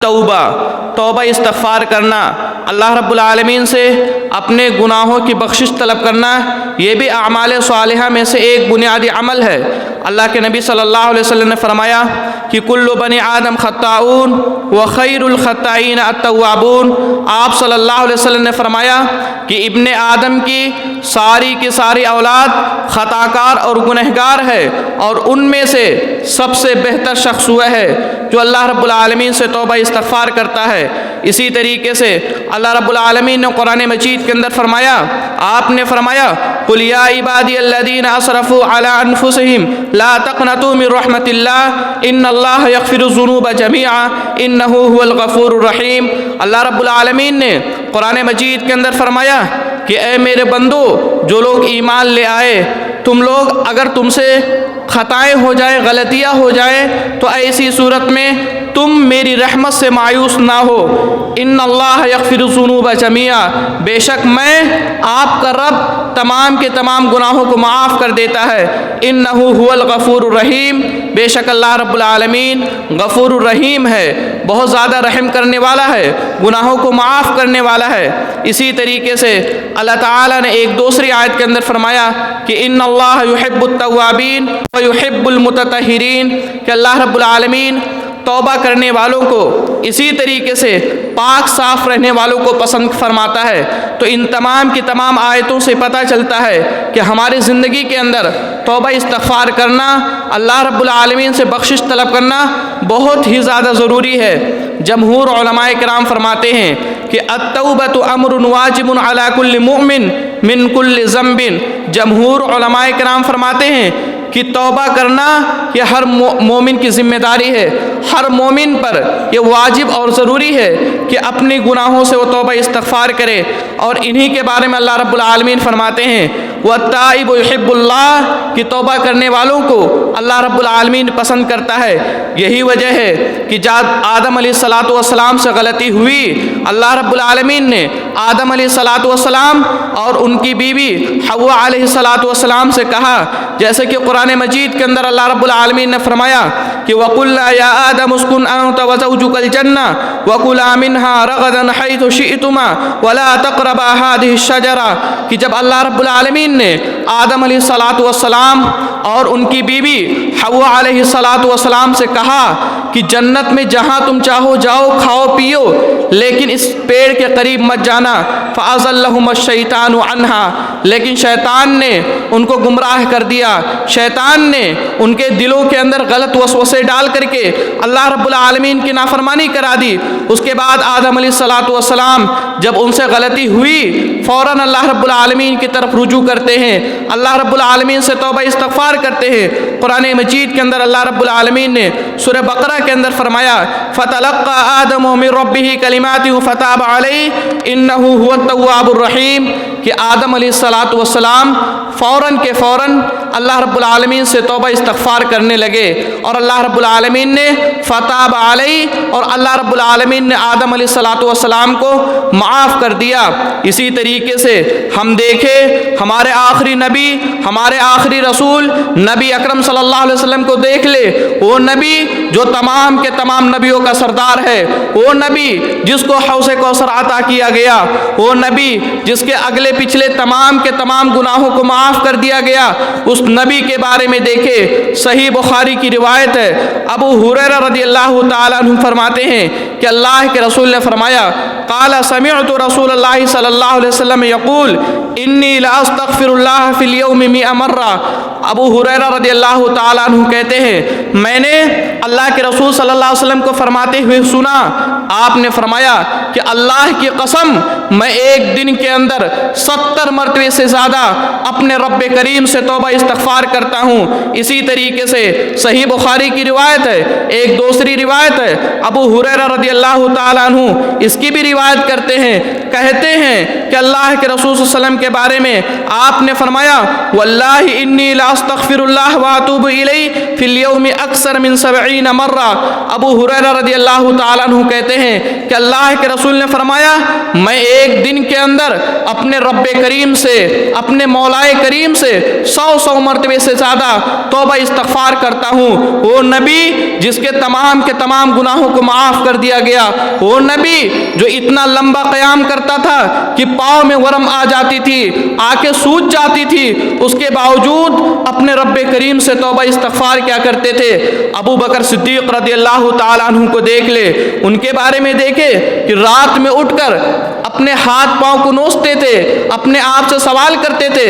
توبہ استغفار کرنا، اللہ رب العالمین سے اپنے گناہوں کی بخشش طلب کرنا، یہ بھی اعمال صالحہ میں سے ایک بنیادی عمل ہے۔ اللہ کے نبی صلی اللہ علیہ وسلم نے فرمایا کہ کل بنی آدم خطاؤن وخیر الخطائین التوابون۔ آپ صلی اللہ علیہ وسلم نے فرمایا کہ ابن آدم کی ساری اولاد خطا کار اور گنہگار ہے، اور ان میں سے سب سے بہتر شخص وہ ہے جو اللہ رب العالمین سے توبہ استغفار کرتا ہے۔ اسی طریقے سے اللہ رب العالمین نے قرآن مجید کے اندر فرمایا، آپ نے فرمایا قل یا عبادی الذین اسرفوا علی انفسہم لا تقنطوا من رحمت اللہ ان اللہ یغفر الذنوب جميعا انہ هو الغفور الرحیم۔ اللہ رب العالمین نے قرآن مجید کے اندر فرمایا کہ اے میرے بندو، جو لوگ ایمان لے آئے، تم لوگ اگر تم سے خطائیں ہو جائیں، غلطیاں ہو جائیں، تو ایسی صورت میں تم میری رحمت سے مایوس نہ ہو۔ ان اللہ یغفر الذنوب جميعا، بے شک میں آپ کا رب تمام کے تمام گناہوں کو معاف کر دیتا ہے۔ انہ هو الغفور الرحیم، بے شک اللہ رب العالمین غفور الرحیم ہے، بہت زیادہ رحم کرنے والا ہے، گناہوں کو معاف کرنے والا ہے۔ اسی طریقے سے اللہ تعالیٰ نے ایک دوسری آیت کے اندر فرمایا کہ ان اللہ یحب التوابین ویحب المتطہرین، کہ اللہ رب العالمین توبہ کرنے والوں کو، اسی طریقے سے پاک صاف رہنے والوں کو پسند فرماتا ہے۔ تو ان تمام کی تمام آیتوں سے پتہ چلتا ہے کہ ہماری زندگی کے اندر توبہ استغفار کرنا، اللہ رب العالمین سے بخشش طلب کرنا بہت ہی زیادہ ضروری ہے۔ جمہور علماء کرام فرماتے ہیں کہ التوبۃ امر واجب علی کل مؤمن من کل ذنب۔ جمہور علماء کرام فرماتے ہیں کہ توبہ کرنا یہ ہر مومن کی ذمہ داری ہے، ہر مومن پر یہ واجب اور ضروری ہے کہ اپنے گناہوں سے وہ توبہ استغفار کرے۔ اور انہی کے بارے میں اللہ رب العالمین فرماتے ہیں والتائب یحب اللہ، کہ توبہ کرنے والوں کو اللہ رب العالمین پسند کرتا ہے۔ یہی وجہ ہے کہ جب آدم علیہ السلام سے غلطی ہوئی، اللہ رب العالمین نے آدم علیہ السلام اور ان کی بیوی حوا علیہ السلام سے کہا، جیسے کہ قرآن مجید کے اندر اللہ رب العالمین نے فرمایا کہ وَقُلْنَا يَا آدَمُ اسْكُنْ أَنْتَ وَزَوْجُكَ الْجَنَّةَ وَكُلَا مِنْهَا رَغَدًا حَيْثُ شِئْتُمَا وَلَا تَقْرَبَا هَٰذِهِ الشَّجَرَةَ، کہ جب اللہ رب العالمین نے آدم علیہ السلام اور ان کی بیوی حوا علیہ السلام سے کہا کہ جنت میں جہاں تم چاہو جاؤ، کھاؤ پیو، لیکن اس پیڑ کے قریب مت جانا۔ فَأَزَلَّهُمَا الشَّيْطَانُ عَنْهَا، لیکن شیطان نے ان کو گمراہ کر دیا، شیطان نے ان کے دلوں کے اندر غلط وسوسے ڈال کر کے اللہ رب العالمین کی نافرمانی کرا دی۔ اس کے بعد آدم علیہ السلام جب ان سے غلطی ہوئی، فوراً اللہ رب العالمین کی طرف رجوع کرتے ہیں، اللہ رب العالمین سے توبہ استغفار کرتے ہیں۔ قرآن مجید کے اندر اللہ رب العالمین نے سورہ بقرہ کے اندر فرمایا فَتَلَقَّى آدَمُ مِن رَبِّهِ كَلِمَاتٍ فَتَابَ عَلَيْهِ إِنَّهُ هُوَ التَّوَّابُ الرَّحِيمُ، کہ آدم علیہ السلام فوراً کے فوراً اللہ رب العالمین سے توبہ استغفار کرنے لگے، اور اللہ رب العالمین نے فتاب علیہ، اور اللہ رب العالمین نے آدم علیہ السلام کو معاف کر دیا۔ اسی طریقے سے ہم دیکھیں ہمارے آخری نبی، ہمارے آخری رسول نبی اکرم صلی اللہ علیہ وسلم کو دیکھ لے، وہ نبی جو تمام کے تمام نبیوں کا سردار ہے، وہ نبی جس کو حوض کوثر عطا کیا گیا، وہ نبی جس کے اگلے پچھلے تمام کے تمام گناہوں کو معاف کر دیا گیا، اس نبی کے بارے میں دیکھے صحیح بخاری کی روایت ہے، ابو ہریرہ رضی اللہ تعالیٰ عنہ فرماتے ہیں کہ اللہ کے رسول نے فرمایا قال سمعت رسول اللہ صلی اللہ علیہ وسلم یقول انی لا استغفر اللہ فی اليوم 100 مرہ۔ ابو ہریرہ رضی اللہ تعالیٰ عنہ کہتے ہیں میں نے اللہ کے رسول صلی اللہ علیہ وسلم کو فرماتے ہوئے سنا، آپ نے فرمایا کہ اللہ کی قسم میں ایک دن کے اندر 70 مرتبے سے زیادہ اپنے رب کریم سے توبہ استغفار کرتا ہوں۔ اسی طریقے سے صحیح بخاری کی روایت ہے، ایک دوسری روایت ہے ابو ہریرہ رضی اللہ تعالیٰ عنہ اس کی بھی روایت کرتے ہیں، کہتے ہیں کہ اللہ کے رسول صلی اللہ علیہ وسلم کے بارے میں آپ نے فرمایا واللہ انی لا استغفر اللہ واتوب الیہ فی اليوم اکثر من 70 مرہ۔ ابو ہریرہ رضی اللہ تعالیٰ عنہ کہتے ہیں کہ اللہ کے رسول نے فرمایا میں ایک دن کے اندر اپنے رب کریم سے، اپنے مولائے کریم سے 100 مرتبے سے زیادہ توبہ استغفار کرتا ہوں۔ وہ نبی جس کے تمام گناہوں کو معاف کر دیا دیا گیا، وہ نبی جو اتنا لمبا قیام کرتا تھا کہ پاؤں میں ورم آ جاتی تھی، آنکھیں سوج جاتی تھی، اس کے باوجود اپنے رب کریم سے توبہ استغفار کیا کرتے تھے۔ ابو بکر صدیق رضی اللہ تعالیٰ عنہ کو دیکھ لے، ان کے بارے میں دیکھے کہ رات میں اٹھ کر اپنے ہاتھ پاؤں کو نوچتے تھے، اپنے آپ سے سوال کرتے تھے،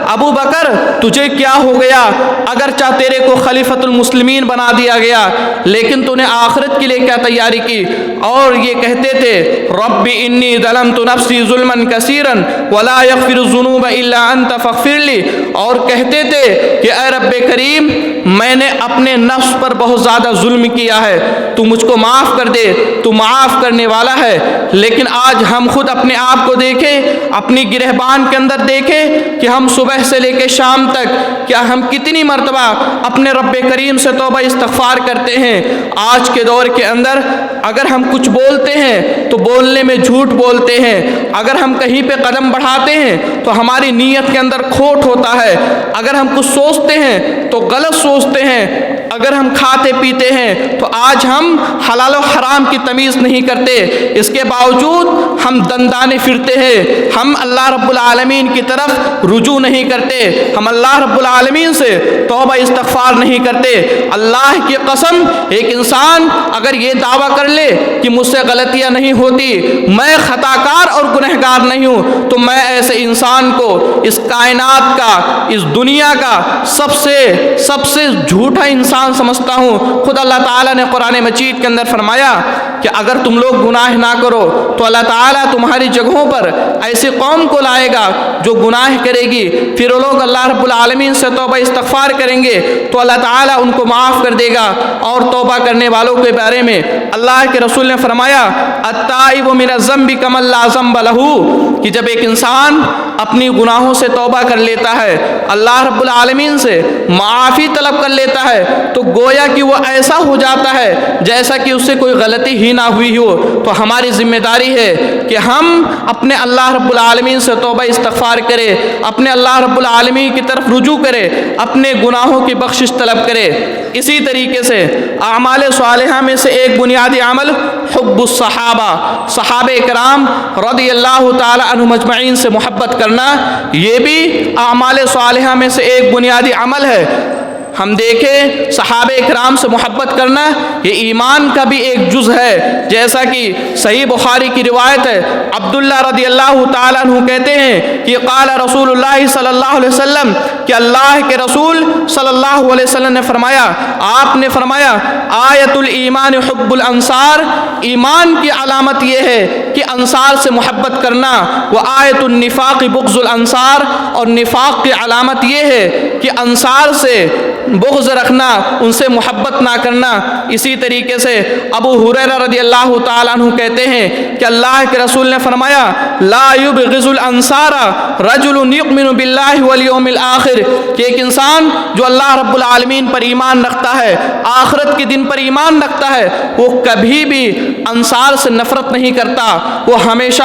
ابو بکر تجھے کیا ہو گیا؟ اگرچہ تیرے کو خلیفۃ المسلمین بنا دیا گیا لیکن تو نے آخرت کے لیے کیا تیاری کی؟ اور یہ کہتے تھے رب انی ظلمت نفسی ظلما کثیرا ولا یغفر الذنوب الا انت فاغفر لی، اور کہتے تھے کہ اے رب کریم میں نے اپنے نفس پر بہت زیادہ ظلم کیا ہے، تو مجھ کو معاف کر دے، تو معاف کرنے والا ہے۔ لیکن آج ہم خود اپنے آپ کو دیکھیں، اپنی گرہبان کے اندر دیکھیں کہ ہم صبح سے لے کے شام تک کیا ہم کتنی مرتبہ اپنے رب کریم سے توبہ استغفار کرتے ہیں۔ آج کے دور کے اندر اگر ہم کچھ بولتے ہیں تو بولنے میں جھوٹ بولتے ہیں، اگر ہم کہیں پہ قدم بڑھاتے ہیں تو ہماری نیت کے اندر کھوٹ ہوتا ہے، اگر ہم کچھ سوچتے ہیں تو غلط سوچتے ہیں، اگر ہم کھاتے پیتے ہیں تو آج ہم حلال و حرام کی تمیز نہیں کرتے، اس کے باوجود ہم دندانے پھرتے ہیں، ہم اللہ رب العالمین کی طرف رجوع نہیں کرتے، ہم اللہ رب العالمین سے توبہ استغفار نہیں کرتے۔ اللہ کی قسم ایک انسان اگر یہ دعویٰ کر لے کہ مجھ سے غلطیاں نہیں ہوتی، میں خطا کار اور گنہگار نہیں ہوں، تو میں ایسے انسان کو اس کائنات کا، اس دنیا کا سب سے جھوٹا انسان سمجھتا ہوں۔ خود اللہ تعالیٰ نے قرآن مجید کے اندر فرمایا کہ اگر تم لوگ گناہ نہ کرو تو اللہ تعالیٰ تمہاری جگہوں پر ایسی قوم کو لائے گا جو گناہ کرے گی، پھر وہ لوگ اللہ رب العالمین سے توبہ استغفار کریں گے تو اللہ تعالیٰ ان کو معاف کر دے گا۔ اور توبہ کرنے والوں کے بارے میں اللہ کے رسول نے فرمایا التائب من الذنب کمن لا ذنب لہ، کہ جب ایک انسان اپنی گناہوں سے توبہ کر لیتا ہے، اللہ رب العالمین سے معافی طلب کر لیتا ہے، تو گویا کہ وہ ایسا ہو جاتا ہے جیسا کہ اس سے کوئی غلطی ہی نہ ہوئی ہو۔ تو ہماری ذمہ داری ہے کہ ہم اپنے اللہ رب العالمین سے توبہ استغفار کریں، اپنے اللہ رب العالمین کی طرف رجوع کریں، اپنے گناہوں کی بخشش طلب کریں۔ اسی طریقے سے اعمال صالحہ میں سے ایک بنیادی عمل حب الصحابہ، صحابہ کرام رضی اللہ تعالی عنہم اجمعین سے محبت کرنا، یہ بھی اعمال صالحہ میں سے ایک بنیادی عمل ہے۔ ہم دیکھیں صحابہ کرام سے محبت کرنا یہ ایمان کا بھی ایک جز ہے، جیسا کہ صحیح بخاری کی روایت ہے، عبداللہ رضی اللہ تعالیٰ عنہ کہتے ہیں کہ قال رسول اللہ صلی اللہ علیہ وسلم، کہ اللہ کے رسول صلی اللہ علیہ وسلم نے فرمایا، آپ نے فرمایا آیت الایمان حب الانصار، ایمان کی علامت یہ ہے کہ انصار سے محبت کرنا، وہ آیت النفاق بغض الانصار، اور نفاق کی علامت یہ ہے کہ انصار سے بغض رکھنا، ان سے محبت نہ کرنا۔ اسی طریقے سے ابو ہریرہ رضی اللہ تعالیٰ عنہ کہتے ہیں کہ اللہ کے رسول نے فرمایا لا یبغض الانصار رجل یؤمن باللہ والیوم الآخر، کہ ایک انسان جو اللہ رب العالمین پر ایمان رکھتا ہے، آخرت کے دن پر ایمان رکھتا ہے، وہ کبھی بھی انصار سے نفرت نہیں کرتا، وہ ہمیشہ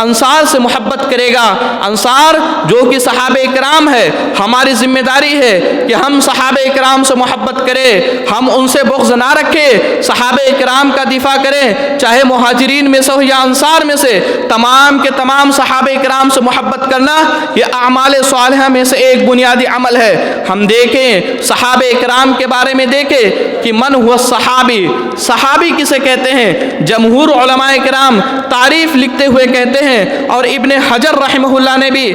انصار سے محبت کرے گا۔ انصار جو کہ صحابہ کرام ہے، ہماری ذمہ داری ہے کہ ہم صحابہ کرام سے محبت کریں، ہم ان سے بغض نہ رکھیں، صحابہ کرام کا دفاع کریں، چاہے مہاجرین میں سے ہو یا انصار میں سے، تمام کے تمام صحابہ کرام سے محبت کرنا یہ اعمال صالحہ میں سے ایک بنیادی عمل ہے۔ ہم دیکھیں صحابہ کرام کے بارے میں دیکھیں کہ من ہوا صحابی، صحابی کسے کہتے ہیں؟ جمہور علماء کرام تعریف لکھتے ہوئے کہتے ہیں، اور ابن حجر رحمہ اللہ نے بھی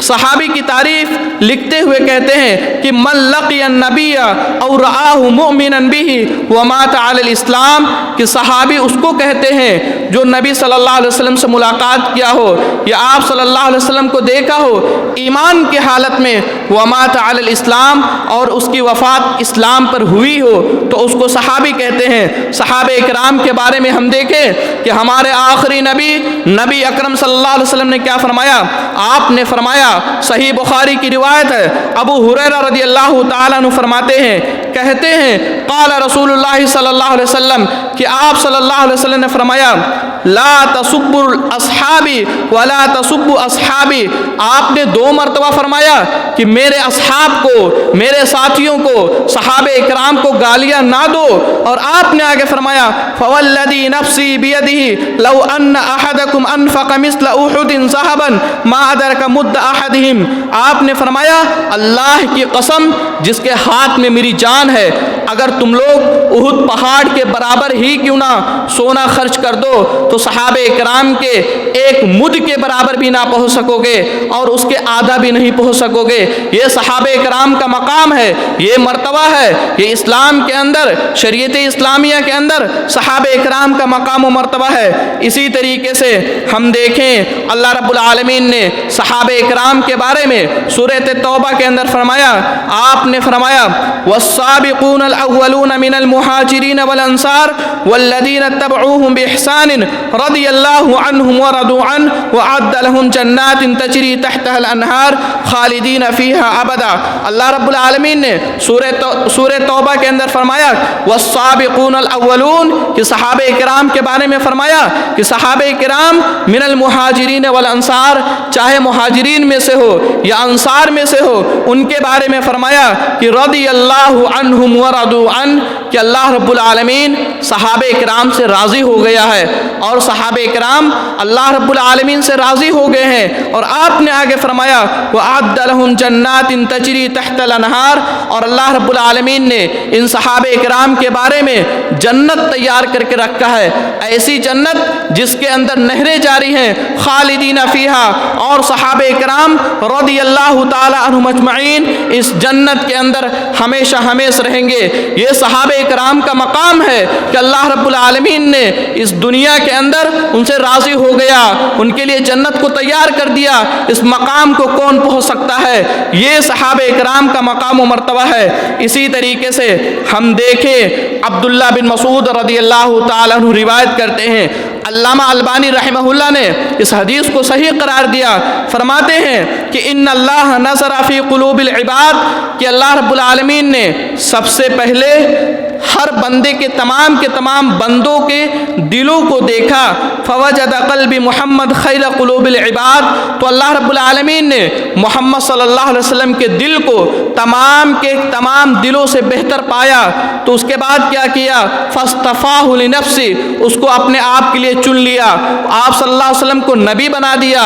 صحابی کی تعریف لکھتے ہوئے کہتے ہیں کہ من لقی النبی او رآہ مؤمنا بہ ومات علی الاسلام، کہ صحابی اس کو کہتے ہیں جو نبی صلی اللہ علیہ وسلم سے ملاقات کیا ہو یا آپ صلی اللہ علیہ وسلم کو دیکھا ہو ایمان کی حالت میں، ومات علی الاسلام، اور اس کی وفات اسلام پر ہوئی ہو، تو اس کو صحابی کہتے ہیں۔ صحابہ کرام کے بارے میں ہم دیکھیں کہ ہمارے آخری نبی اکرم صلی اللہ علیہ وسلم نے کیا فرمایا؟ آپ نے فرمایا، صحیح بخاری کی روایت ہے، ابو ہریرہ رضی اللہ تعالیٰ عنہ فرماتے ہیں، کہتے ہیں قال رسول اللہ صلی اللہ علیہ وسلم، کہ آپ صلی اللہ علیہ وسلم نے فرمایا لا تسبوا اصحابی ولا تسبوا اصحابی، آپ نے 2 مرتبہ فرمایا کہ میرے اصحاب کو، میرے ساتھیوں کو، صحابہ اکرام کو گالیاں نہ دو، اور آپ نے آگے فرمایا فوالذی نفسی بیدہ لو ان احدکم انفق مثل احد ذهبا ما ادرک مد احدہم، آپ نے فرمایا اللہ کی قسم جس کے ہاتھ میں میری جان ہے، اگر تم لوگ احد پہاڑ کے برابر ہی کیوں نہ سونا خرچ کر دو تو صحابہ اکرام کے ایک مد کے برابر بھی نہ پہنچ سکو گے اور اس کے آدھا بھی نہیں پہنچ سکو گے۔ یہ صحابہ اکرام کا مقام ہے، یہ مرتبہ ہے، یہ اسلام کے اندر، شریعت اسلامیہ کے اندر صحابہ اکرام کا مقام و مرتبہ ہے۔ اسی طریقے سے ہم دیکھیں اللہ رب العالمین نے صحابہ اکرام کے بارے میں سورۃ توبہ کے اندر فرمایا، آپ نے فرمایا والسابقون الاولون من المہاجرین والانصار والذین اتبعوهم بإحسان رضی اللہ عنہم ورضوا عنہ وأعد لهم جنات تجری تحتها الانہار خالدین فیہا ابدا۔ اللہ رب العالمین نے سورہ توبہ کے اندر فرمایا والسابقون الاولون، کہ صحابہ اکرام کے بارے میں فرمایا کہ صحابہ اکرام من المہاجرین والانصار، چاہے مہاجرین میں سے ہو یا انصار میں سے ہو، ان کے بارے میں فرمایا کہ رضی اللہ عنہم ورضوا عنہ، کہ اللہ رب العالمین صحابہ اکرام سے راضی ہو گیا ہے اور صحابہ اکرام اللہ رب العالمین سے راضی ہو گئے ہیں۔ اور آپ نے آگے فرمایا وَأَعَدَّ لَهُمْ جَنَّاتٍ تَجْرِي تَحْتَ الْأَنْهَارِ، اور اللہ رب العالمین نے ان صحابہ اکرام کے بارے میں جنت تیار کر کے رکھا ہے، ایسی جنت جس کے اندر نہریں جاری ہیں، خالدین فیہا، اور صحابہ اکرام رضی اللہ تعالی عنہم اجمعین اس جنت کے اندر ہمیشہ ہمیش رہیں گے۔ یہ صحابہ اکرام کا مقام ہے کہ اللہ رب العالمین نے اس دنیا کے اندر ان سے راضی ہو گیا، ان کے لیے جنت کو تیار کر دیا۔ اس مقام کو کون پہنچ سکتا ہے؟ یہ صحابہ اکرام کا مقام و مرتبہ ہے۔ اسی طریقے سے ہم دیکھیں عبداللہ بن مسعود رضی اللہ تعالیٰ عنہ روایت کرتے ہیں، علامہ البانی رحمہ اللہ نے اس حدیث کو صحیح قرار دیا، فرماتے ہیں کہ ان اللہ نظر فی قلوب العباد، کہ اللہ رب العالمین نے سب سے پہلے ہر بندے کے تمام بندوں کے دلوں کو دیکھا، فوجد قلب محمد خیر قلوب العباد، تو اللہ رب العالمین نے محمد صلی اللہ علیہ وسلم کے دل کو تمام کے تمام دلوں سے بہتر پایا، تو اس کے بعد کیا کیا؟ فاصطفاہ لنفسی، اس کو اپنے آپ کے لیے چن لیا، آپ صلی اللہ علیہ وسلم کو نبی بنا دیا،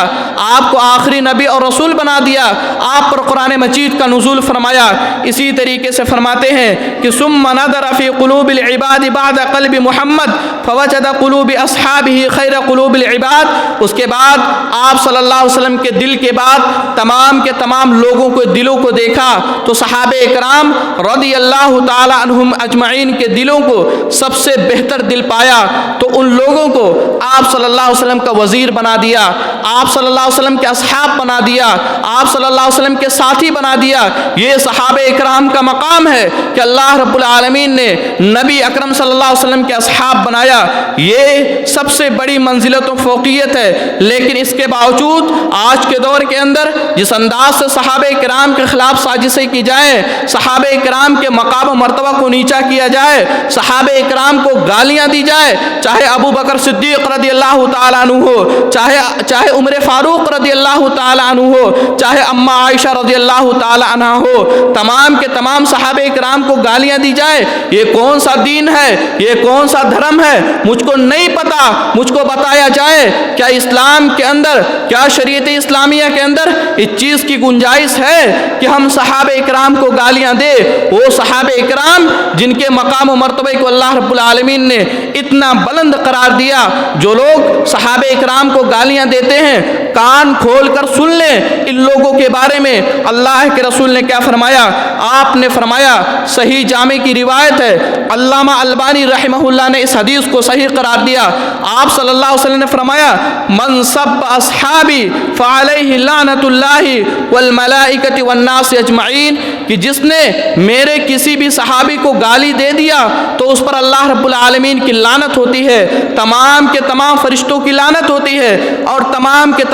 آپ کو آخری نبی اور رسول بنا دیا، آپ پر قرآن مجید کا نزول فرمایا۔ اسی طریقے سے فرماتے ہیں کہ ثم نظر فی قلوب العباد بعد قلب محمد فوجد قلوب اصحابہ خیر قلوب العباد، اس کے بعد آپ صلی اللہ علیہ وسلم کے دل کے بعد تمام کے تمام لوگوں کو دلوں کو دیکھا، تو صحابہ اکرام رضی اللہ تعالی عنہم اجمعین کے دلوں کو سب سے بہتر دل پایا، تو ان لوگوں کو آپ صلی اللہ علیہ وسلم کا وزیر بنا دیا، آپ صلی اللہ علیہ وسلم کے اصحاب بنا دیا، آپ صلی اللہ علیہ وسلم کے ساتھی بنا دیا۔ یہ صحابہ اکرام کا مقام ہے کہ اللہ رب العالمین نے نبی اکرم صلی اللہ علیہ وسلم کے اصحاب بنایا، یہ سب سے بڑی منزلت و فوقیت ہے۔ لیکن اس کے باوجود آج کے دور کے اندر جس انداز سے صحابہ کرام کے خلاف سازشیں کی جائیں، صحابہ کرام کے مقام و مرتبہ کو نیچا کیا جائے، صحابہ کرام کو گالیاں دی جائے، چاہے ابو بکر صدیق رضی اللہ تعالیٰ عنہ ہو، چاہے عمر فاروق رضی اللہ تعالیٰ عنہ ہو، چاہے اماں عائشہ رضی اللہ تعالیٰ عنہ ہو، تمام کے تمام صحابہ کرام کو گالیاں دی جائے، یہ کون سا دین ہے؟ یہ کون سا دھرم ہے؟ مجھ کو نہیں پتا، مجھ کو بتایا جائے کیا اسلام کے اندر، کیا شریعت اسلامیہ کے اندر اس چیز کی گنجائش ہے کہ ہم صحابہ اکرام کو گالیاں دے؟ وہ صحابہ اکرام جن کے مقام و مرتبے کو اللہ رب العالمین نے اتنا بلند قرار دیا، جو لوگ صحابہ اکرام کو گالیاں دیتے ہیں کان کھول کر سن لیں ان لوگوں کے بارے میں اللہ کے رسول نے کیا فرمایا۔ آپ نے فرمایا، صحیح جامع کی روایت ہے، علامہ البانی رحمہ اللہ نے اس حدیث کو صحیح قرار دیا، آپ صلی اللہ علیہ وسلم نے فرمایا من سب اصحابی فعلیہ لعنت اللہ والملائکۃ والناس اجمعین، کہ جس نے میرے کسی بھی صحابی کو گالی دے دیا تو اس پر اللہ رب العالمین کی لعنت ہوتی ہے، تمام کے تمام فرشتوں کی لعنت ہوتی ہے، اور تمام کے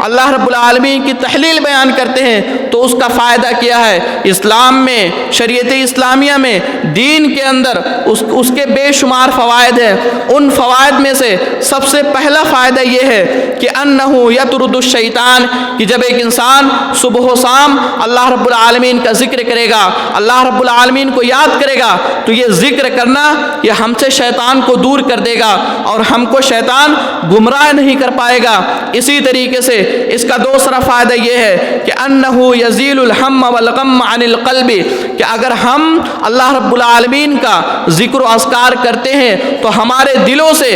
اللہ رب العالمین کی تحلیل بیان کرتے ہیں تو اس کا فائدہ کیا ہے؟ اسلام میں، شریعت اسلامیہ میں، دین کے اندر اس کے بے شمار فوائد ہیں۔ ان فوائد میں سے سب سے پہلا فائدہ یہ ہے کہ انہو یطرد الشیطان، کہ جب ایک انسان صبح و شام اللہ رب العالمین کا ذکر کرے گا، اللہ رب العالمین کو یاد کرے گا، تو یہ ذکر کرنا یہ ہم سے شیطان کو دور کر دے گا اور ہم کو شیطان گمراہ نہیں کر پائے گا۔ اسی طریقے سے اس کا دوسرا فائدہ یہ ہے کہ انہو یزیل الہم والغم عن القلب، کہ اگر ہم اللہ رب العالمین کا ذکر و اذکار کرتے ہیں تو ہمارے دلوں سے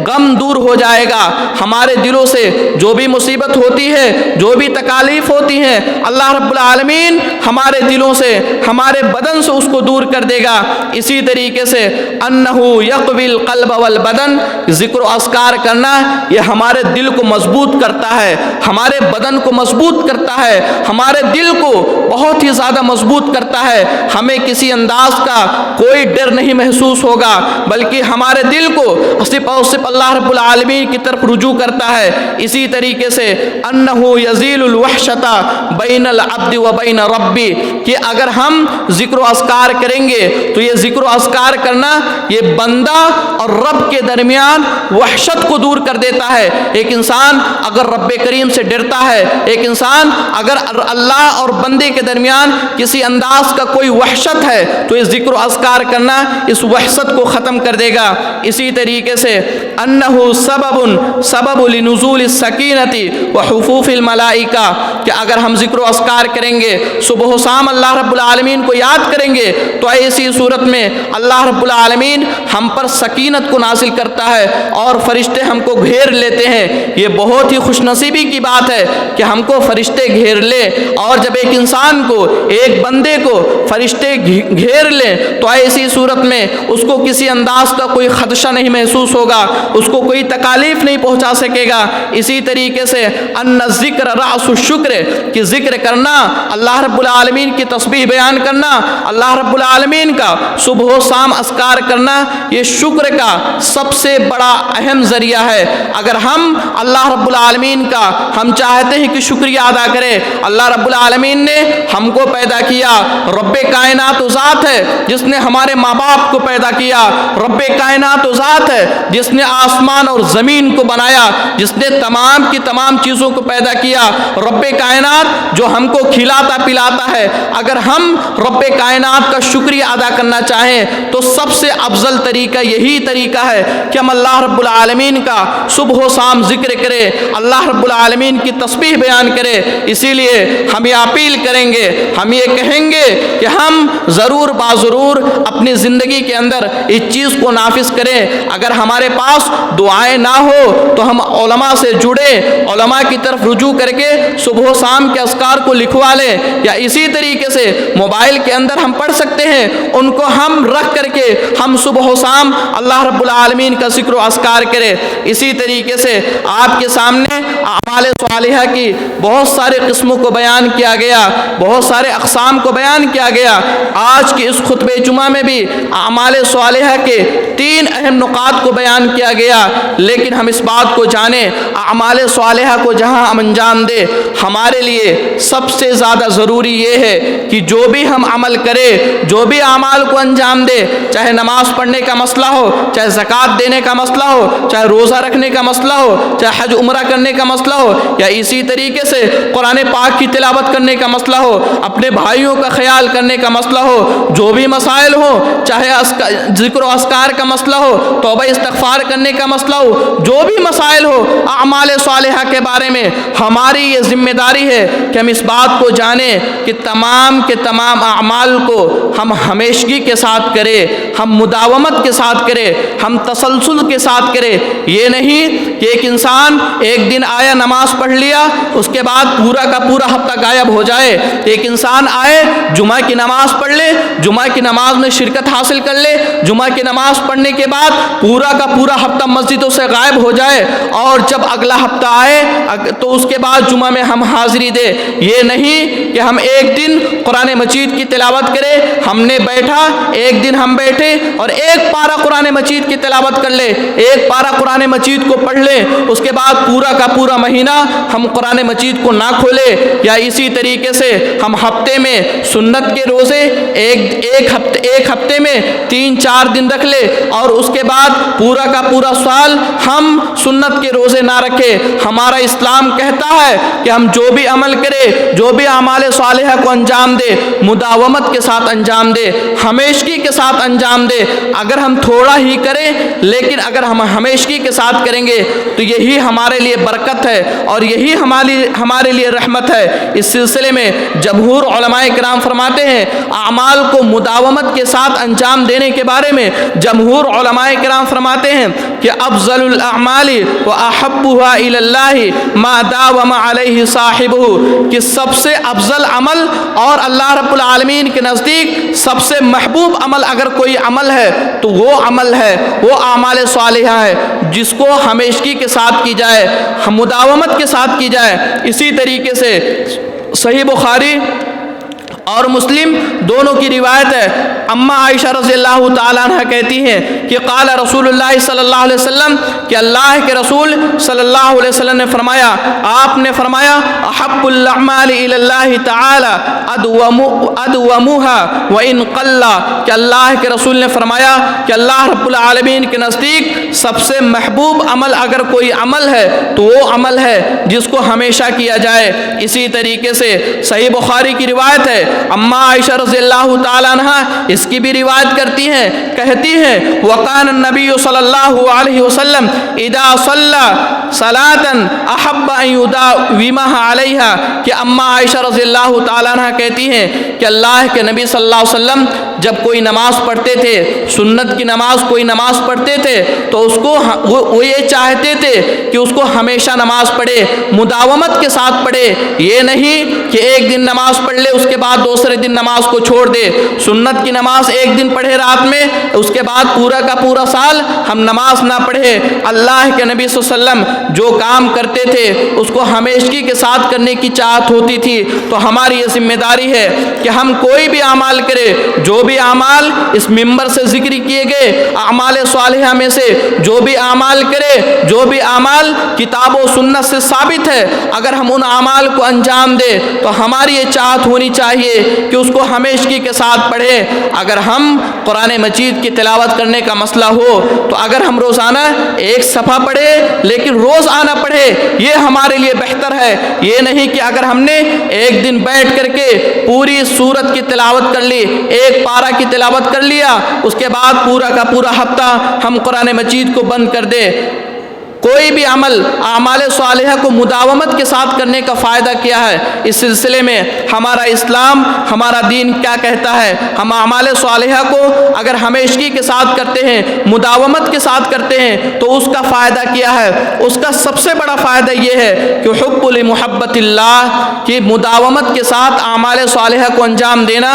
غم دور ہو جائے گا، ہمارے دلوں سے جو بھی مصیبت ہوتی ہے، جو بھی تکالیف ہوتی ہیں، اللہ رب العالمین ہمارے دلوں سے، ہمارے بدن سے اس کو دور کر دے گا۔ اسی طریقے سے انہو یقوی القلب والبدن، ذکر و اذکار کرنا یہ ہمارے دل کو مضبوط کرتا ہے، ہمارے بدن کو مضبوط کرتا ہے، ہمارے دل کو بہت ہی زیادہ مضبوط کرتا ہے۔ ہمیں کسی انداز کا کوئی ڈر نہیں محسوس ہوگا، بلکہ ہمارے دل کو صرف اور صرف اللہ رب العالمین کی طرف رجوع کرتا ہے۔ اسی طریقے سے انہو یزیل الوحشۃ بین العبد و بین ربی، کہ اگر ہم ذکر و اذکار کریں گے تو یہ ذکر و اذکار کرنا یہ بندہ اور رب کے درمیان وحشت کو دور کر دیتا ہے۔ ایک انسان اگر رب کریم سے ڈرتا ہے، ایک انسان اگر اللہ اور بندے کے درمیان کسی انداز کا کوئی وحشت ہے تو یہ ذکر و اذکار کرنا اس وحشت کو ختم کر دے گا۔ اسی طریقے سے انہو سبب لنزول السکینۃ وحفوف الملائکہ، کہ اگر ہم ذکر و اذکار کریں گے، صبح و شام اللہ رب العالمین کو یاد کریں گے، تو ایسی صورت میں اللہ رب العالمین ہم پر سکینت کو نازل کرتا ہے اور فرشتے ہم کو گھیر لیتے ہیں۔ یہ بہت ہی خوش نصیبی کی بات ہے کہ ہم کو فرشتے گھیر لے، اور جب ایک انسان کو، ایک بندے کو فرشتے گھیر لیں تو ایسی صورت میں اس کو کسی انداز کا کوئی خدشہ نہیں محسوس ہوگا، اس کو کوئی تکالیف نہیں پہنچا سکے گا۔ اسی طریقے سے ان الذکر رأس الشکر، کہ ذکر کرنا، اللہ رب العالمین کی تسبیح بیان کرنا، اللہ رب العالمین کا صبح و شام اذکار کرنا، یہ شکر کا سب سے بڑا اہم ذریعہ ہے۔ اگر ہم اللہ رب العالمین کا ہم چاہتے ہیں کہ شکریہ ادا کریں، اللہ رب العالمین نے ہم کو پیدا کیا، رب کائنات و ذات ہے جس نے ہمارے ماں باپ کو پیدا کیا، رب کائنات و ذات ہے جس نے آسمان اور زمین کو بنایا، جس نے تمام کی تمام چیزوں کو پیدا کیا، رب کائنات جو ہم کو کھلاتا پلاتا ہے۔ اگر ہم رب کائنات کا شکریہ ادا کرنا چاہیں تو سب سے افضل طریقہ یہی طریقہ ہے کہ ہم اللہ رب العالمین کا صبح و شام ذکر کریں، اللہ رب العالمین کی تسبیح بیان کریں۔ اسی لیے ہم یہ اپیل کریں گے، ہم یہ کہیں گے کہ ہم ضرور ضرور اپنی زندگی کے اندر اس چیز کو نافذ کریں۔ اگر ہمارے پاس دعائیں نہ ہو تو ہم علماء سے جڑے، علماء کی طرف رجوع کر کے صبح و شام کے اذکار کو لکھوا لیں، یا اسی طریقے سے موبائل کے اندر ہم پڑھ سکتے ہیں، ان کو ہم رکھ کر کے ہم صبح و شام اللہ رب العالمین کا ذکر و اذکار کریں۔ اسی طریقے سے آپ کے سامنے اعمال صالحہ کی بہت سارے قسموں کو بیان کیا گیا، بہت سارے اقسام کو بیان کیا گیا۔ آج کے اس خطبہ جمعہ میں بھی اعمال صالحہ کے 3 اہم نقاط کو بیان کیا گیا، لیکن ہم اس بات کو جانیں، اعمال صالحہ کو جہاں ہم انجام دیں، ہمارے لیے سب سے زیادہ ضروری یہ ہے کہ جو بھی ہم عمل کریں، جو بھی اعمال کو انجام دے، چاہے نماز پڑھنے کا مسئلہ ہو، چاہے زکوٰۃ دینے کا مسئلہ ہو، چاہے روزہ رکھنے کا مسئلہ ہو، چاہے حج عمرہ کرنے کا مسئلہ ہو، یا اسی طریقے سے قرآن پاک کی تلاوت کرنے کا مسئلہ ہو، اپنے بھائیوں کا خیال کرنے کا مسئلہ ہو، جو بھی مسائل ہو، چاہے ذکر و اذکار کا مسئلہ ہو، توبہ استغفار کرنے کا مسئلہ ہو، جو بھی مسائل ہو، اعمال صالحہ کے بارے میں ہماری یہ ذمہ داری ہے کہ ہم اس بات کو جانیں کہ تمام کے تمام اعمال کو ہم ہمیشگی کے ساتھ کریں، ہم مداومت کے ساتھ کریں، ہم تسلسل کے ساتھ کریں۔ یہ نہیں کہ ایک انسان ایک دن آیا نماز پڑھ لیا، اس کے بعد پورا کا پورا ہفتہ غائب ہو جائے۔ ایک انسان آئے جمعہ کی نماز پڑھ لے، جمعہ کی نماز میں شرکت حاصل کر لے، جمعہ کی نماز پڑھنے کے بعد پورا کا پورا ہفتہ مسجدوں سے غائب ہو جائے، اور جب اگلا ہفتہ آئے تو اس کے بعد جمعہ میں ہم حاضری دے۔ یہ نہیں کہ ہم ایک دن قرآن مجید کی تلاوت کرے، ہم نے بیٹھا ایک دن ہم بیٹھے بیٹھے اور ایک پارہ قرآن مجید کی تلاوت کر لے، ایک پارہ قرآن مجید کو پڑھ لے، اس کے بعد پورا کا پورا مہینہ ہم قرآن مجید کو نہ کھولے، یا اسی طریقے سے ہم ہفتے میں سنت کے روزے ایک ہفتے میں 3-4 دن رکھ لے، اور اس کے بعد پورا کا پورا سال ہم سنت کے روزے نہ رکھے۔ ہمارا اسلام کہتا ہے کہ ہم جو بھی عمل کرے، جو بھی اعمال صالحہ کو انجام دے، مداومت کے ساتھ انجام دے، ہمیشگی کے ساتھ انجام دے۔ اگر ہم تھوڑا ہی کریں لیکن اگر ہم ہمیشگی کے ساتھ کریں گے تو یہی ہمارے لیے برکت ہے اور یہی ہمارے لیے رحمت ہے۔ اس سلسلے میں جمہور علماء کرام فرماتے ہیں، اعمال کو مداومت کے ساتھ انجام دینے کے بارے میں جمہور علماء کرام فرماتے ہیں کہ افضل الاعمال واحبها الى اللہ ما داوم علیہ صاحبہ، کہ سب سے افضل عمل اور اللہ رب العالمین کے نزدیک سب سے محبوب عمل اگر کوئی عمل ہے تو وہ عمل ہے، وہ اعمال صالحہ ہے جس کو ہمیشگی کے ساتھ کی جائے، مداومت کے ساتھ کی جائے۔ اسی طریقے سے صحیح بخاری اور مسلم دونوں کی روایت ہے، اماں عائشہ رضی اللہ تعالیٰ عنہ کہتی ہیں کہ قال رسول اللہ صلی اللہ علیہ وسلم، کہ اللہ کے رسول صلی اللہ علیہ وسلم نے فرمایا، آپ نے فرمایا احب الاعمال الی اللہ تعالی ادومها وان قل، کہ اللہ کے رسول نے فرمایا کہ اللہ رب العالمین کے نزدیک سب سے محبوب عمل اگر کوئی عمل ہے تو وہ عمل ہے جس کو ہمیشہ کیا جائے۔ اسی طریقے سے صحیح بخاری کی روایت ہے، اماں عائشہ رضی اللہ تعالیٰ عنہ اس کی بھی روایت کرتی ہیں، کہتی ہیں وقان النبی صلی اللہ علیہ وسلم اذا صلی صلاۃ احب ان یداومها علیہا، کہ اماں عائشہ رضی اللہ تعالیٰ عنہ کہتی ہیں کہ اللہ کے نبی صلی اللہ علیہ وسلم جب کوئی نماز پڑھتے تھے، سنت کی نماز کوئی نماز پڑھتے تھے تو اس کو وہ یہ چاہتے تھے کہ اس کو ہمیشہ نماز پڑھے، مداومت کے ساتھ پڑھے، یہ نہیں کہ ایک دن نماز پڑھ لے اس کے بعد دوسرے دن نماز کو چھوڑ دے۔ سنت کی نماز ایک دن پڑھے رات میں، اس کے بعد پورا کا پورا سال ہم نماز نہ پڑھے۔ اللہ کے نبی صلی اللہ علیہ وسلم جو کام کرتے تھے اس کو ہمیشگی کے ساتھ کرنے کی چاہت ہوتی تھی، تو ہماری یہ ذمہ داری ہے کہ ہم کوئی بھی اعمال کرے، جو بھی اعمال اس ممبر سے ذکر کیے گئے اعمال صالحہ میں سے جو بھی اعمال کرے، جو بھی اعمال کتاب و سنت سے ثابت ہے، اگر ہم ان اعمال کو انجام دیں تو ہماری یہ چاہت ہونی چاہیے کہ اس کو ہمیشگی کے ساتھ پڑھے۔ اگر ہم قرآن مجید کی تلاوت کرنے کا مسئلہ ہو تو اگر ہم روزانہ ایک صفحہ پڑھے لیکن روز آنا پڑھے، یہ ہمارے لیے بہتر ہے۔ یہ نہیں کہ اگر ہم نے ایک دن بیٹھ کر کے پوری سورت کی تلاوت کر لی، ایک پارہ کی تلاوت کر لیا، اس کے بعد پورا کا پورا ہفتہ ہم قرآن مجید کو بند کر دیں۔ کوئی بھی عمل اعمال صالحہ کو مداومت کے ساتھ کرنے کا فائدہ کیا ہے؟ اس سلسلے میں ہمارا اسلام، ہمارا دین کیا کہتا ہے؟ ہم اعمال صالحہ کو اگر ہمیشگی کے ساتھ کرتے ہیں، مداومت کے ساتھ کرتے ہیں تو اس کا فائدہ کیا ہے؟ اس کا سب سے بڑا فائدہ یہ ہے کہ حب لمحبت اللہ، کہ مداومت کے ساتھ اعمال صالحہ کو انجام دینا،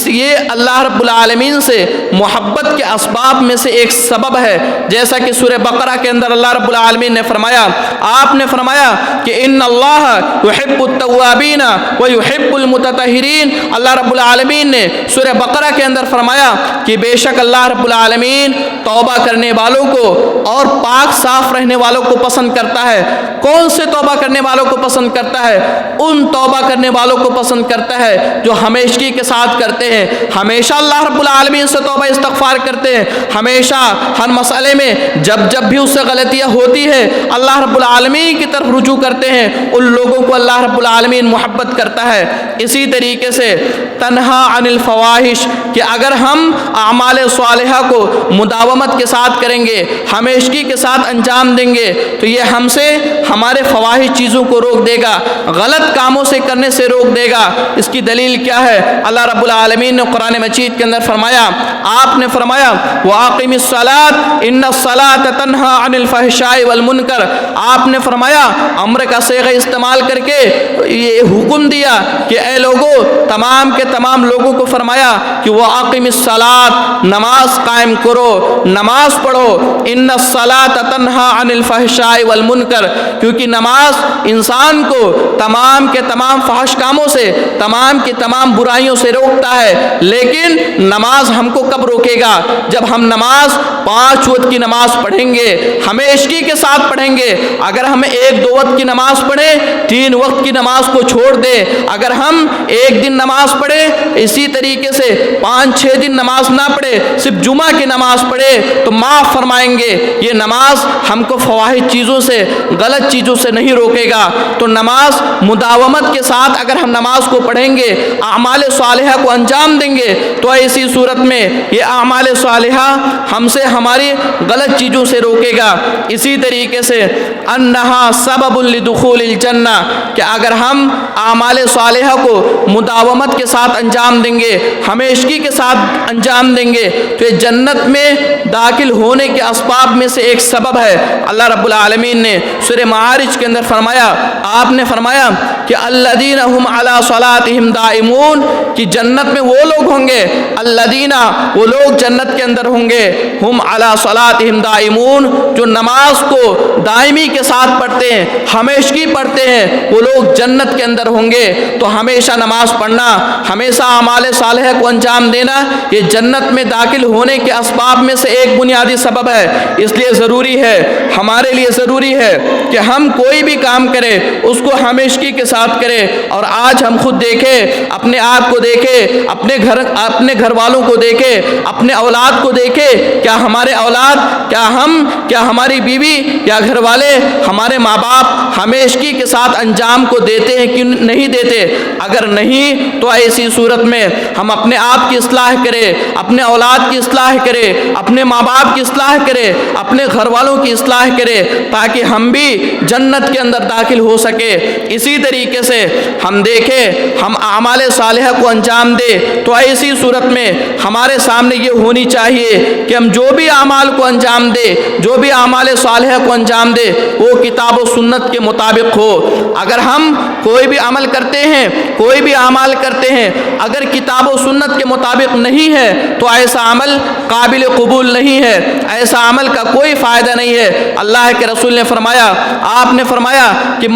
یہ اللہ رب العالمین سے محبت کے اسباب میں سے ایک سبب ہے۔ جیسا کہ سورہ بقرہ کے اندر اللہ رب العالمین نے فرمایا، آپ نے فرمایا کہ ان اللہ یحب التوابین ویحب المتطہرین، اللہ رب العالمین نے سورہ بقرہ کے اندر فرمایا کہ بے شک اللہ رب العالمین توبہ کرنے والوں کو اور پاک صاف رہنے والوں کو پسند کرتا ہے۔ کون سے توبہ کرنے والوں کو پسند کرتا ہے؟ ان توبہ کرنے والوں کو پسند کرتا ہے جو ہمیشگی کے ساتھ کرتے ہیں، ہمیشہ اللہ رب العالمین سے توبہ استغفار کرتے ہیں، ہمیشہ ہر مسئلے میں جب بھی اس سے غلطیاں ہوتی ہے اللہ رب العالمین کی طرف رجوع کرتے ہیں، ان لوگوں کو اللہ رب العالمین محبت کرتا ہے۔ اسی طریقے سے تنہا عن الفواحش، کہ اگر ہم اعمال صالحہ کو مداومت کے ساتھ کریں گے، ہمیشگی کے ساتھ انجام دیں گے تو یہ ہم سے ہمارے فواحش چیزوں کو روک دے گا، غلط کاموں سے کرنے سے روک دے گا۔ اس کی دلیل کیا ہے؟ اللہ رب العالمین نے قرآن مجید کے اندر فرمایا، آپ نے فرمایا وَأَقِمِ الصَّلَاةَ إِنَّ الصَّلَاةَ تَنْهَى عَنِ الْفَحْشَاءِ الفحشاء والمنکر، آپ نے فرمایا امر کا صیغہ استعمال کر کے یہ حکم دیا کہ اے لوگوں، تمام کے تمام لوگوں کو فرمایا کہ وَأَقِمِ الصَّلَاةَ، نماز قائم کرو، نماز پڑھو، ان الصلاۃ تنہا عن الفحشاء والمنکر، کیونکہ نماز انسان کو تمام کے تمام فحش کاموں سے، تمام کی تمام برائیوں سے روکتا ہے۔ لیکن نماز ہم کو کب روکے گا؟ جب ہم نماز 5 وقت کی نماز پڑھیں گے، ہمیشگی کے ساتھ پڑھیں گے۔ اگر ہم 1-2 وقت کی نماز پڑھیں، 3 وقت کی نماز کو چھوڑ دیں، اگر ہم ایک دن نماز پڑھیں، اسی طریقے سے 5-6 دن نماز نہ پڑھے، صرف جمعہ کی نماز پڑھے تو معاف فرمائیں گے۔ یہ نماز ہم کو فواحش چیزوں سے، غلط چیزوں سے نہیں روکے گا۔ تو نماز مداومت کے ساتھ اگر ہم نماز کو پڑھیں گے، اعمال صالحہ کو انجام دیں گے، تو ایسی صورت میں یہ اعمال صالحہ ہم سے ہماری غلط چیزوں سے روکے گا۔ اسی طریقے سے انہا سبب لدخول الجنہ، کہ اگر ہم اعمال صالحہ کو مداومت کے ساتھ انجام دیں گے، ہمیشگی کے ساتھ انجام دیں گے، تو یہ جنت میں داخل ہونے کے اسباب میں سے ایک سبب ہے۔ اللہ رب العالمین نے سورہ معارج کے اندر فرمایا، آپ نے فرمایا کہ الذین هم علی صلاتهم دائمون، کہ جنت میں وہ لوگ ہوں گے، الذین، وہ لوگ جنت کے اندر ہوں گے، ہم علی صلاتهم دائمون، جو نماز کو دائمی کے ساتھ پڑھتے ہیں، ہمیشگی پڑھتے ہیں، وہ لوگ جنت کے اندر ہوں گے۔ تو ہمیشہ نماز پڑھنا، ہمیشہ اعمال صالحہ کو انجام دینا، یہ جنت میں داخل ہونے کے اسباب میں سے ایک بنیادی سبب ہے۔ اس لیے ضروری ہے، ہمارے لیے ضروری ہے کہ ہم کوئی بھی کام کریں اس کو ہمیشگی کے ساتھ کریں۔ اور آج ہم خود دیکھیں، اپنے آپ کو دیکھیں، اپنے گھر والوں کو دیکھیں، اپنے اولاد کو دیکھیں، کیا ہمارے اولاد، کیا ہماری بیوی یا گھر والے، ہمارے ماں باپ ہمیشگی کے ساتھ انجام کو دیتے ہیں کہ نہیں دیتے؟ اگر نہیں تو ایسی صورت میں ہم اپنے آپ کی اصلاح کریں، اپنے اولاد کی اصلاح کریں، اپنے ماں باپ کی اصلاح کریں، اپنے گھر والوں کی اصلاح کریں، تاکہ ہم بھی جنت کے اندر داخل ہو سکے۔ اسی طریقے سے ہم دیکھیں، ہم اعمال صالحہ کو انجام دیں تو ایسی صورت میں ہمارے سامنے یہ ہونی چاہیے کہ ہم جو بھی اعمال کو انجام دیں، جو بھی اعمال صالحہ کو انجام دیں، وہ کتاب و سنت کے مطابق ہو۔ اگر ہم کوئی بھی عمل کرتے ہیں، کوئی بھی اعمال کرتے ہیں، اگر کتاب و سنت کے مطابق نہیں ہے تو ایسا عمل قابل قبول نہیں ہے، ایسا عمل کا کوئی فائدہ نہیں ہے۔ اللہ کے رسول نے فرمایا، آپ نے فرمایا کہ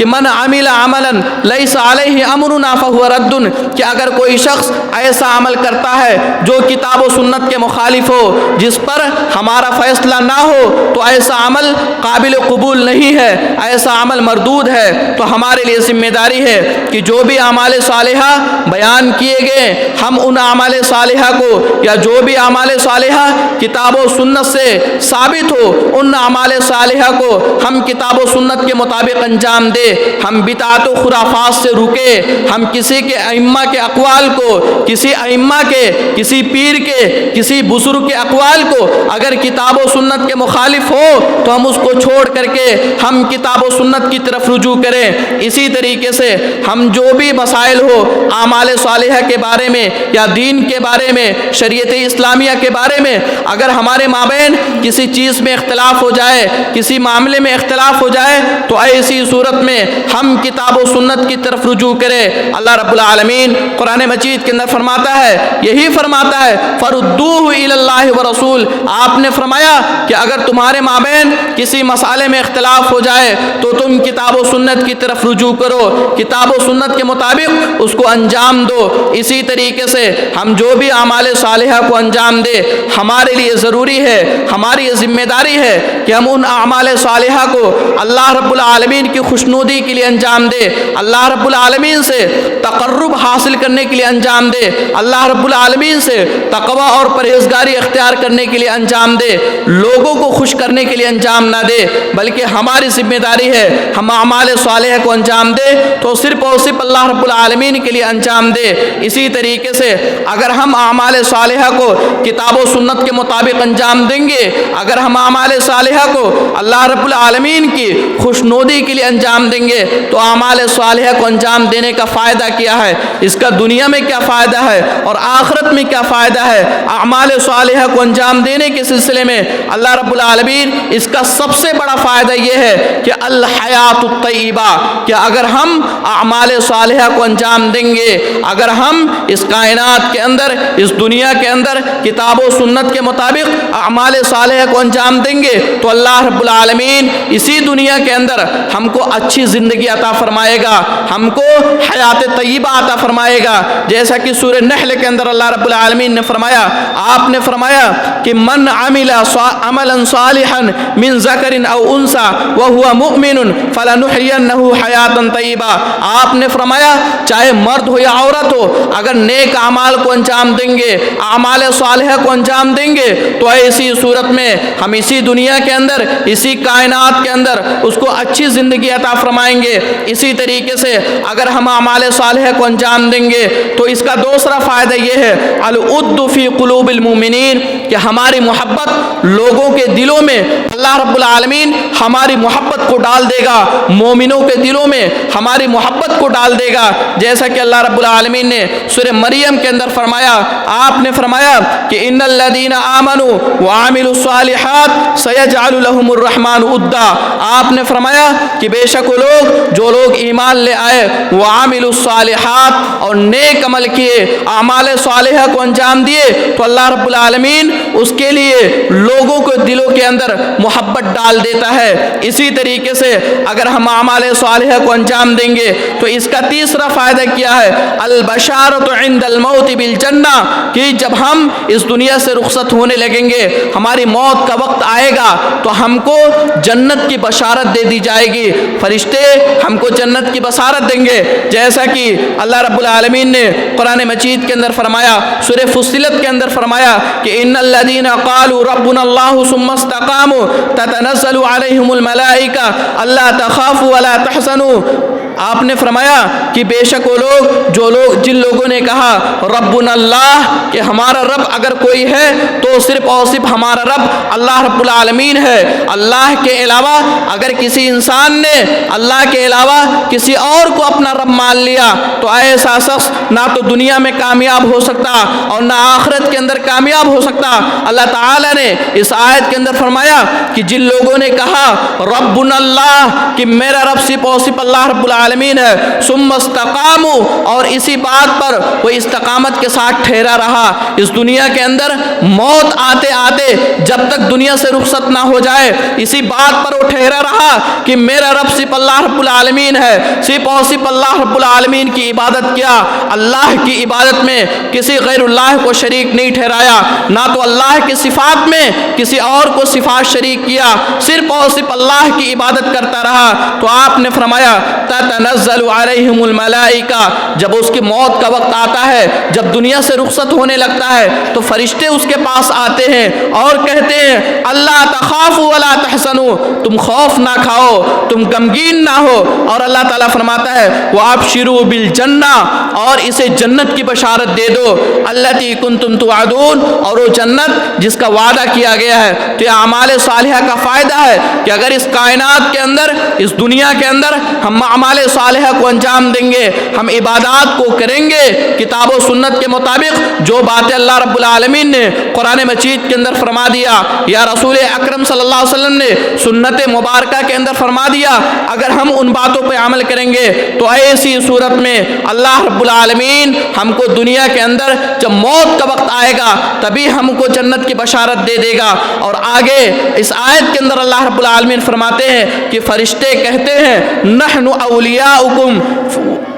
من عمل عملا لیس علیہ امرنا فہو رد، کہ اگر کوئی شخص ایسا عمل کرتا ہے جو کتاب و سنت کے مخالف ہو، جس پر ہمارا فیصلہ نہ ہو، تو ایسا عمل قابل قبول نہیں ہے، ایسا عمل مردود ہے۔ تو ہمارے لیے ذمہ داری ہے کہ جو بھی اعمال صالحہ بیان کیے گئے، ہم ان اعمال صالحہ کو، یا جو بھی اعمال صالحہ کتاب و سنت سے ثابت ہو، ان اعمال صالحہ کو ہم کتاب و سنت کے مطابق انجام دے۔ ہم بدعت و خرافات سے رکے، ہم کسی کے ائمہ کے اقوال کو، کسی ائمہ کے، کسی پیر کے، کسی بزرگ کے اقوال کو اگر کتاب و سنت کے مخالف ہو تو ہم اس کو چھوڑ کر کے ہم کتاب و سنت کی طرف رجوع کریں۔ اسی طریقے سے ہم جو بھی مسائل ہو اعمال صالحہ کے بارے میں یا دین کے بارے میں، شریعت اسلامیہ کے بارے میں، اگر ہمارے مابین کسی چیز میں اختلاف ہو جائے، کسی معاملے میں اختلاف ہو جائے، تو ایسی صورت میں ہم کتاب و سنت کی طرف رجوع کریں۔ اللہ رب العالمین قرآن مجید کے اندر فرماتا ہے، یہی فرماتا ہے فردوہ الی اللہ ورسول، آپ نے فرمایا کہ اگر تمہارے مابین کسی مسئلے میں اختلاف ہو جائے تو تم کتاب و سنت کی طرف رجوع کرو، کتاب و سنت کے مطابق اس کو انجام دو۔ اسی طریقے سے ہم جو بھی اعمال صالحہ کو انجام دے، ہمارے لیے ضروری ہے، ہماری یہ ذمہ داری ہے کہ ہم ان اعمال صالحہ کو اللہ رب العالمین کی خوشنودی کے لیے انجام دے، اللہ رب العالمین سے تقرب حاصل کرنے کے لیے انجام دے، اللہ رب العالمین سے تقوی اور پرہیزگاری اختیار کرنے کے لیے انجام دے، لوگوں کو خوش کرنے کے لیے انجام نہ دے، بلکہ ہماری ذمہ داری ہے ہم اعمال صالحہ کو انجام دے تو صرف اور صرف اللہ رب العالمین کے لیے انجام دے۔ اسی طریقے سے اگر ہم اعمال صالحہ کو کتاب و سنت کے مطابق انجام دیں گے، اگر ہم اعمال صالحہ کو اللہ رب العالمین کی خوش خوشنودی کے لیے انجام دیں گے تو اعمال صالحہ کو انجام دینے کا فائدہ کیا ہے، اس کا دنیا میں کیا فائدہ ہے اور آخرت میں کیا فائدہ ہے۔ اعمال صالحہ کو انجام دینے کے سلسلے میں اللہ رب العالمین اس کا سب سے بڑا فائدہ یہ ہے کہ الحیات الطیبہ، کہ اگر ہم اعمال صالحہ کو انجام دیں گے، اگر ہم اس کائنات کے اندر، اس دنیا کے اندر کتاب و سنت کے مطابق اعمال صالحہ کو انجام دیں گے تو اللہ رب العالمین اسی دنیا کے اندر ہم کو اچھی زندگی عطا فرمائے گا، ہم کو حیات طیبہ عطا فرمائے گا۔ جیسا کہ سورہ نحل کے اندر اللہ رب العالمین نے فرمایا، آپ نے فرمایا کہ من عمل عملا صالحا من ذکر او انثى وهو مؤمن فلنحيينه حیاتا طیبہ۔ آپ نے فرمایا چاہے مرد ہو یا عورت ہو، اگر نیک اعمال کو انجام دیں گے، اعمال صالحہ کو انجام دیں گے تو ایسی صورت میں ہم اسی دنیا کے اندر، اسی کائنات کے اندر اس کو اچھی زندگی عطا فرمائیں گے۔ اسی طریقے سے اگر ہم اعمال صالحہ کو انجام دیں گے تو اس کا دوسرا فائدہ یہ ہے الود فی قلوب المؤمنین، کہ ہماری محبت لوگوں کے دلوں میں اللہ رب العالمین ہماری محبت کو ڈال دے گا، مومنوں کے دلوں میں ہماری محبت کو ڈال دے گا۔ جیسا کہ اللہ رب العالمین نے سورہ مریم کے اندر فرمایا، آپ نے فرمایا کہ ان الذین آمنوا وعملوا الصالحات سیجعل لهم الرحمن ودا۔ آپ نے فرمایا کہ بے شک وہ لوگ جو لوگ ایمان لے آئے، وعملوا الصالحات اور نیک عمل کیے، اعمال صالحہ کو انجام دیے تو اللہ رب العالمین اس کے لیے لوگوں کو دلوں کے اندر محبت ڈال دیتا ہے۔ اسی طریقے سے اگر ہم اعمال صالحہ کو انجام دیں گے تو اس کا تیسرا فائدہ کیا ہے البشارۃ عند الموت بالجنہ، کہ جب ہم اس دنیا سے رخصت ہونے لگیں گے، ہماری موت کا وقت آئے گا تو ہم کو جنت کی بشارت دے دی جائے گی، فرشتے ہم کو جنت کی بشارت دیں گے۔ جیسا کہ اللہ رب العالمین نے قرآن مجید کے اندر فرمایا، سورہ فصلت کے اندر فرمایا کہ ان الذین قالوا ربنا اللہ ثم استقاموا تتنزل علیہم الملائکہ الا تخافوا ولا تحزنوا۔ آپ نے فرمایا کہ بے شک وہ لوگ جن لوگوں نے کہا ربنا اللہ، کہ ہمارا رب اگر کوئی ہے تو صرف اور صرف ہمارا رب اللہ رب العالمین ہے۔ اللہ کے علاوہ اگر کسی انسان نے اللہ کے علاوہ کسی اور کو اپنا رب مان لیا تو ایسا شخص نہ تو دنیا میں کامیاب ہو سکتا اور نہ آخرت کے اندر کامیاب ہو سکتا۔ اللہ تعالیٰ نے اس آیت کے اندر فرمایا کہ جن لوگوں نے کہا ربنا اللہ، کہ میرا رب صرف اور صرف اللہ رب العالمین ہے، ثم استقاموا، اور اسی بات پر وہ استقامت کے ساتھ ٹھہرا رہا، اس دنیا کے اندر موت آتے آتے جب تک دنیا سے رخصت نہ ہو جائے اسی بات پر وہ ٹھہرا رہا کہ میرا رب صرف اللہ رب العالمین ہے، صرف اور صرف اللہ رب العالمین کی عبادت کیا، اللہ کی عبادت میں کسی غیر اللہ کو شریک نہیں ٹھہرایا، نہ تو اللہ کی صفات میں کسی اور کو صفات شریک کیا، صرف اور صرف اللہ کی عبادت کرتا رہا۔ تو آپ نے فرمایا تتنزل علیہم الملائکہ، جب اس کی موت کا وقت آتا ہے، جب دنیا سے رخصت ہونے لگتا ہے تو فرشتے اس کے پاس آتے ہیں اور کہتے ہیں اللہ تخافوا ولا تحزنوا، تم خوف نہ کھاؤ، تم غمگین نہ ہو، اور اللہ تعالیٰ فرماتا ہے وابشروا بالجنہ، اور اسے جنت کی بشارت دے دو، التی کنتم توعدون، اور وہ جنت جس کا وعدہ کیا گیا ہے۔ تو یہ اعمال صالحہ کا فائدہ ہے کہ اگر اس کائنات کے اندر، اس دنیا کے اندر ہم اعمال صالحہ کو انجام دیں گے، ہم عبادات کو کریں گے کتاب و سنت کے مطابق، جو باتیں اللہ رب العالمین نے قرآن مجید کے اندر فرما دیا یا رسول اکرم صلی اللہ علیہ وسلم نے سنت مبارکہ کے اندر فرما دیا، اگر ہم ان باتوں پہ عمل کریں گے تو ایسی صورت میں اللہ رب العالمین ہم کو دنیا کے اندر جب موت کا وقت آئے گا تبھی ہم کو جنت کی بشارت دے دے گا۔ اور آگے اس آیت کے اندر اللہ رب العالمین فرماتے ہیں کہ فرشتے کہتے ہیں نحن اولیاؤکم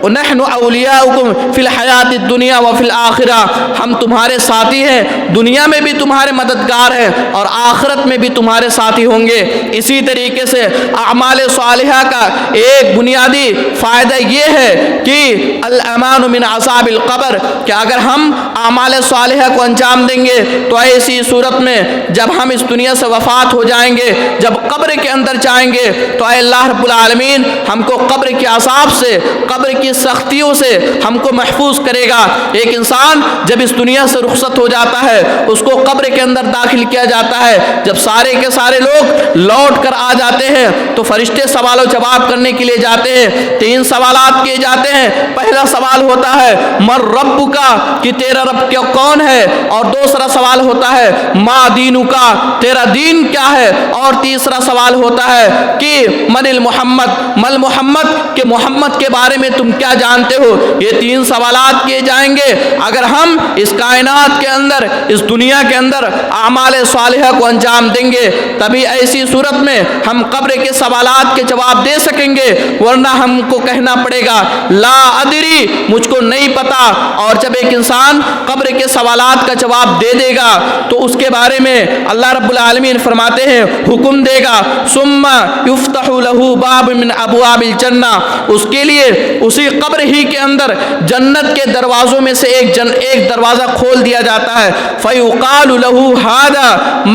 فی الحیات الدنیا وفی الآخرہ، ہم تمہارے ساتھی ہیں، دنیا میں بھی تمہارے مددگار ہیں اور آخرت میں بھی تمہارے ساتھی ہوں گے۔ اسی طریقے سے اعمال صالحہ کا ایک بنیادی فائدہ یہ ہے کہ الامان من عذاب القبر، کہ اگر ہم اعمال صالحہ کو انجام دیں گے تو ایسی صورت میں جب ہم اس دنیا سے وفات ہو جائیں گے، جب قبر کے اندر جائیں گے تو اے اللہ رب العالمین ہم کو قبر کے عذاب سے، قبر کی سختیوں سے ہم کو محفوظ کرے گا۔ ایک انسان جب اس دنیا سے رخصت ہو جاتا ہے، اس کو قبر کے اندر داخل کیا جاتا ہے، جب سارے کے سارے لوگ لوٹ کر آ جاتے ہیں تو فرشتے سوال و جواب کرنے کے لیے جاتے ہیں۔ 3 سوالات کیے جاتے ہیں۔ پہلا سوال ہوتا ہے من رب کا، کہ تیرا رب کیا کون ہے، اور دوسرا سوال ہوتا ہے ما دینو کا، تیرا دین کیا ہے، اور تیسرا سوال ہوتا ہے کہ من المحمد، مل محمد، کہ محمد کے بارے میں تم کیا جانتے ہو۔ یہ 3 سوالات کیے جائیں گے۔ اگر ہم اس کائنات کے اندر، اس دنیا کے اندر اعمال صالحہ کو انجام دیں گے، تبھی ایسی صورت میں ہم قبر کے سوالات کے جواب دے سکیں گے، ورنہ ہم کو کہنا پڑے گا لا ادری، مجھ کو نہیں پتا۔ اور جب ایک انسان قبر کے سوالات کا جواب دے دے گا تو اس کے بارے میں اللہ رب العالمین فرماتے ہیں، حکم دے گا ثم یفتح له باب من ابواب الجنہ، اس کے لیے اسی قبر ہی کے اندر جنت کے دروازوں میں سے ایک دروازہ کھول دیا جاتا ہے، فیقال له هذا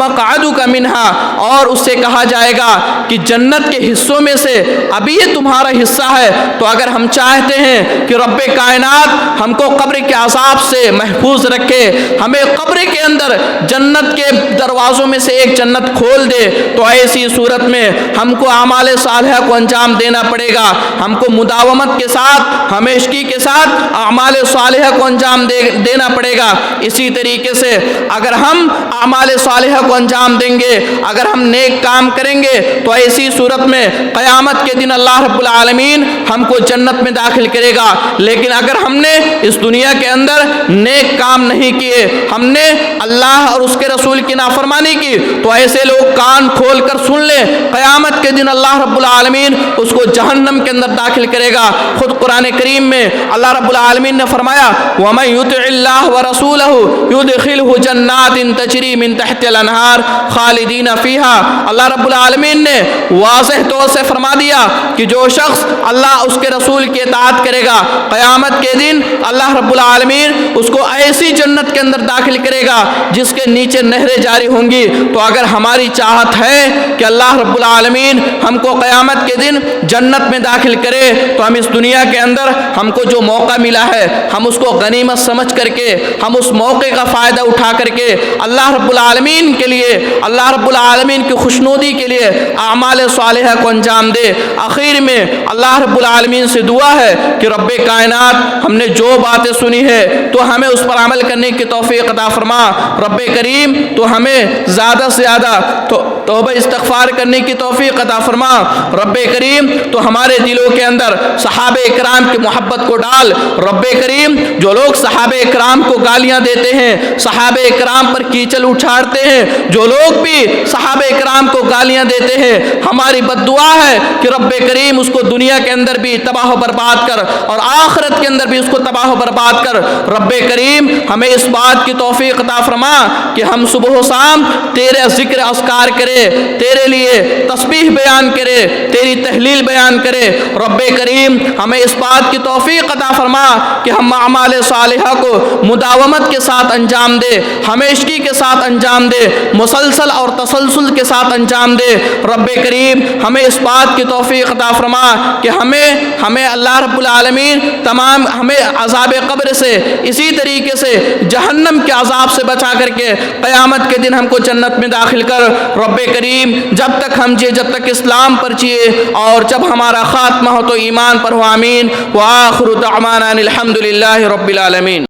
مقعدک منها، اور اس سے کہا جائے گا کہ جنت کے حصوں میں سے ابھی یہ تمہارا حصہ ہے۔ تو اگر ہم چاہتے ہیں کہ رب کائنات ہم کو قبر کے عذاب سے محفوظ رکھے، ہمیں قبر کے اندر جنت کے دروازوں میں سے ایک جنت کھول دے، تو ایسی صورت میں ہم کو اعمال صالحہ کو انجام دینا پڑے گا۔ ہم کو مداومت کے ساتھ، ہمیشگی کے ساتھ اعمال صالحہ کو انجام دینا پڑے گا۔ اسی طریقے سے اگر ہم اعمال صالحہ کو انجام دیں گے، اگر ہم نیک کام کریں گے، تو ایسی صورت میں قیامت کے دن اللہ رب العالمین ہم کو جنت میں داخل کرے گا۔ لیکن اگر ہم نے اس دنیا کے اندر نیک کام نہیں کیے، ہم نے اللہ اور اس کے رسول کی نافرمانی کی، تو ایسے لوگ کان کھول کر سن لیں، قیامت کے دن اللہ رب العالمین اس کو جہنم کے اندر داخل کرے گا۔ خود قرآن کریم میں اللہ رب العالمین نے فرمایا وَمَن يُطِعِ اللَّهَ وَرَسُولَهُ يُدْخِلْهُ جَنَّاتٍ تَجْرِي مِن تَحْتِهَا الْأَنْهَارُ خَالِدِينَ فِيهَا، اللہ رب العالمین نے واضح طور سے فرما دیا کہ جو شخص اللہ اس کے رسول کی اطاعت کرے گا، قیامت کے دن اللہ رب العالمین اس کو ایسی جنت کے اندر داخل کرے گا جس کے نیچے نہریں جاری ہوں گی۔ تو اگر ہماری چاہت ہے کہ اللہ رب العالمین ہم کو قیامت کے دن جنت میں داخل کرے، تو ہم اس دنیا کے اندر ہم کو جو موقع ملا ہے ہم اس کو غنیمت سمجھ کر کے، ہم اس موقع کا فائدہ اٹھا کر کے اللہ رب العالمین کے لیے، اللہ رب العالمین کی خوشنودی کے لیے اعمال صالحہ کو انجام دے۔ آخر میں اللہ رب العالمین سے دعا ہے کہ رب کائنات ہم نے جو باتیں سنی ہے تو ہمیں اس پر عمل کرنے کی توفیق عطا فرما۔ رب کریم تو ہمیں زیادہ سے زیادہ توبہ استغفار کرنے کی توفیق عطا فرما۔ رب کریم تو ہمارے دلوں کے اندر صحابہ اکرام کی محبت کو ڈال۔ رب کریم جو لوگ صحابہ اکرام کو گالیاں دیتے ہیں، صحابہ اکرام پر کیچل اچھاڑتے ہیں، جو لوگ بھی صحابہ اکرام کو گالیاں دیتے ہیں، ہماری بد دعا ہے کہ رب کریم اس کو دنیا کے اندر بھی تباہ و برباد کر، اور آخرت کے اندر بھی اس کو تباہ و برباد کر۔ رب کریم ہمیں اس بات کی توفیق عطا فرما کہ ہم صبح و شام تیرے ذکر اذکار کرے، تیرے لیے تسبیح بیان کرے، تیری تحلیل بیان کرے۔ رب کریم ہمیں اس بات کی توفیق عطا فرما کہ ہم اعمال صالحہ کو مداومت کے ساتھ انجام دے، ہمیشگی کے ساتھ انجام دے، مسلسل اور تسلسل کے ساتھ انجام دے۔ رب کریم ہمیں اس بات کی توفیق عطا فرما کہ ہمیں اللہ رب العالمین ہمیں عذاب قبر سے، اسی طریقے سے جہنم کے عذاب سے بچا کر کے قیامت کے دن ہم کو جنت میں داخل کر۔ رب کریم جب تک ہم جیے، جب تک اسلام پر جیے، اور جب ہمارا خاتمہ ہو تو ایمان پر ہو، آمین۔ وآخر دعوانا الحمد للہ رب العالمین۔